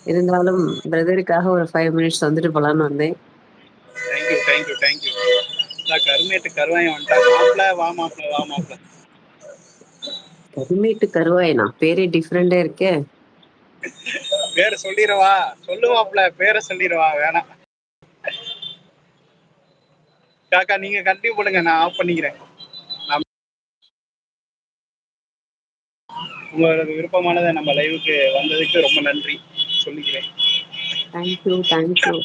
இருந்தாலும் பிரதருக்காக ஒரு 5 மினிட்ஸ் வந்துட்டு போலான்னு வந்தேன். Thank you thank you thank you. கருமேட்டு கருவாயம் வந்துட்டா. மாப்பிள வா மாப்பிள வா மாப்பிள. கருமேட்டு கருவாயனா? பேரே டிஃப்ரெண்டா இருக்கே. பேரை சொல்லிடவா? சொல்லுவாப்ல, பேரை சொல்லிடவா? வேணாம் காக்கா, நீங்க கண்டினியூ பண்ணுங்க, நான் ஆஃப் பண்ணிக்கிறேன். உங்களோட விருப்பமானதை நம்ம லைவுக்கு வந்ததுக்கு ரொம்ப நன்றி சொல்லிக்கிறேன். Thank you, thank you.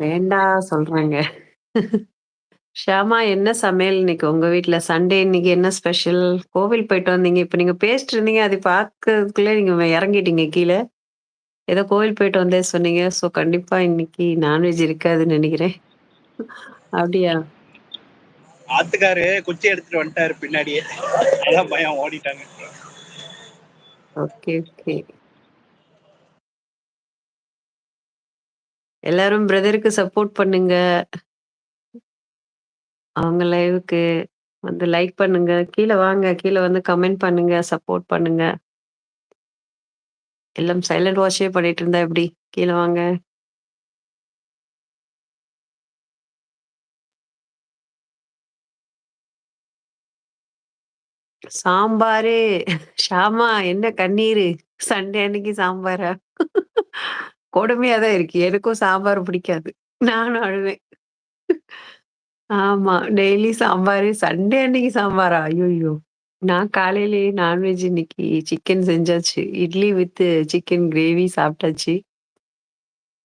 வேண்டா சொல்றாங்க. ஷியாமா, என்ன சமையல் இன்னைக்கு உங்க வீட்ல? சண்டே இன்னைக்கு என்ன ஸ்பெஷல்? கோவில் போயிட்டு வந்தீங்க. இப்ப நீங்க பேசிட்டு இருந்தீங்க. அதை பார்க்கறதுக்குள்ள நீங்க இறங்கிட்டீங்க கீழ. ஏதோ கோவில் போயிட்டு வந்தேன் சொன்னீங்க. சோ கண்டிப்பா இன்னைக்கு நான்வெஜ் இருக்காதுன்னு நெனைக்கிறேன். அப்படியா? ஆத்துக்காரு குச்சி எடுத்துட்டு வந்துட்டாரு பின்னாடியே, அதான் பயம், ஓடிட்டாங்க. Okay, okay. எல்லாரும் பிரதருக்கு சப்போர்ட் பண்ணுங்க. அவங்க லைவுக்கு வந்து லைக் பண்ணுங்க. கீழ வாங்க. கீழ வந்து கமெண்ட் பண்ணுங்க. சப்போர்ட் பண்ணுங்க. எல்லாம் சைலண்ட் வாட்ச்சே பண்ணிட்டு இருந்தா எப்படி? கீழ வாங்க. சாம்பாரு. ஷாமா, என்ன கண்ணீரு? சண்டே அன்னைக்கு சாம்பாரா? கொடுமையா தான் இருக்கு. எனக்கும் சாம்பார் பிடிக்காது. நானும் அழுவேன். ஆமா. டெய்லி சாம்பாரு. சண்டே அன்னைக்கு சாம்பாரா? ஐய்யய்யோ! நான் காலையிலேயே நான்வெஜ் இன்னைக்கு சிக்கன் செஞ்சாச்சு. இட்லி வித் சிக்கன் கிரேவி சாப்பிட்டாச்சு.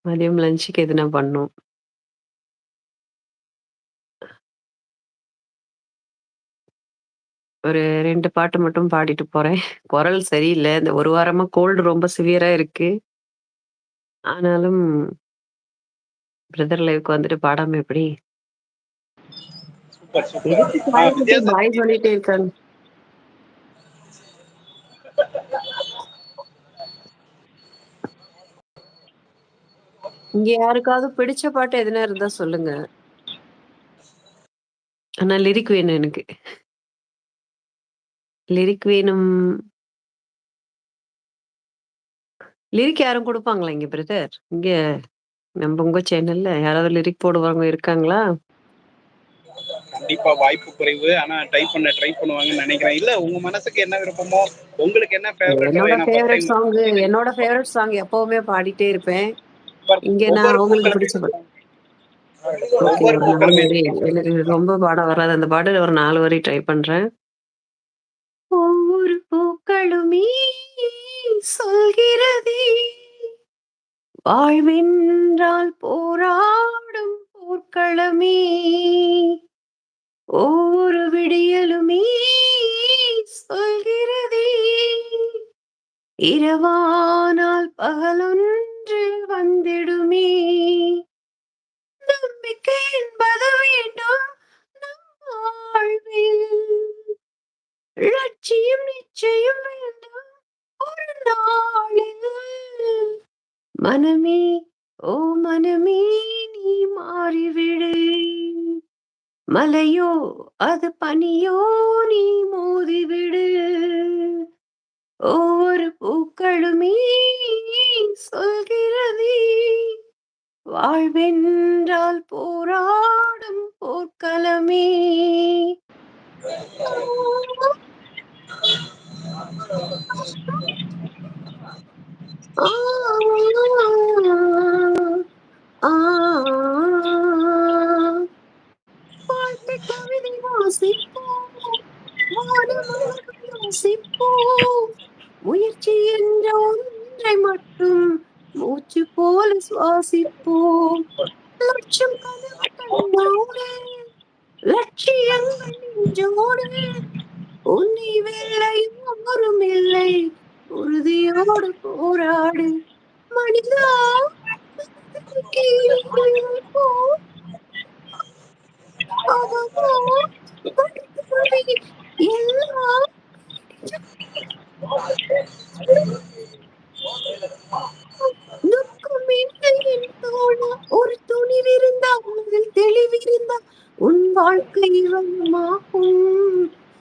மதியம் லஞ்சுக்கு எதுனா பண்ணணும். ஒரு 2 பாட்டு மட்டும் பாடிட்டு போறேன். குரல் சரியில்ல. இந்த ஒரு வாரமா கோல்டு ரொம்ப சிவியரா இருக்கு. ஆனாலும் பிரதர் லைவ்க்கு வந்துட்டு பாடாம எப்படி? Super super. எதுக்கு பாய் கிட்ட பாய் வித்யாசக்தி சொல்லிட்டே இருக்காங்க? இங்க யாருக்காவது பிடிச்ச பாட்டு எதுனா இருந்தா சொல்லுங்க. ஆனா லிரிக் வேணும் எனக்கு. லிரிக் வேணும். லிரிக் யாரும் குடுப்பாங்களா இங்க பிரதர்? இங்க உங்க சேனல்ல யாராவது லிரிக் போடுறவங்க இருக்காங்களா? கண்டிப்பா வாய்ப்பு குறைவு, ஆனா ட்ரை பண்ணுவாங்கன்னு நினைக்கிறேன். இல்ல, உங்க மனசுக்கு என்ன விருப்பமோ, உங்களுக்கு என்ன ஃபேவரட்டோ, என்னோட ஏன்னா ஃபர்ஸ்ட் ஃபேவரட் டைம் சாங் என்னோட ஃபேவரட் சாங் எப்பவுமே பாடிட்டே இருப்பேன். இங்க ஒவ்வொரு நான் உங்களுக்கு பூக்களுமே பிடிச்ச பாட்டு. ஓகே, ஒவ்வொரு ஒரு 4 பூக்களுமே வரி. எனக்கு ரொம்ப பாட வராது. அந்த பாட்டு ஒரு 4 வரி ட்ரை பண்றேன். ஒவ்வொரு பூக்களுமே சொல்கிறதே, வாழ்வென்றால் போராடும் போர்க்களமே, ஒவ்வொரு விடியலுமே சொல்கிறதே, இரவானால் பகலொன்று வந்திடுமே, நம்பிக்கை என்பது வேண்டும் நம் வாழ்வில், லட்சியம் நிச்சயம் வேண்டும் ஒரு நாளில், மனமே ஓ மனமே நீ மாறிவிடு, மலையோ அது பனியோ நீ மோதிவிடு, ஒவ்வொரு பூக்களுமே சொல்கிறதே, வாழ்வென்றால் போராடும் போர்க்களமே. ஆ, ஆ, வாழ்க்கை கவிதை வாசிப்போம், வானமலர் யோசிப்போம், முயற்சி என்ற ஒன்றை மட்டும் மூச்சு போல சுவாசிப்போம், லட்சம் கனவு கண்ணோடு லட்சியங்கள் நெஞ்சோடு, உன்னை வெல்ல யாரும் இல்லை, உறுதியோடு போராடு மனிதா,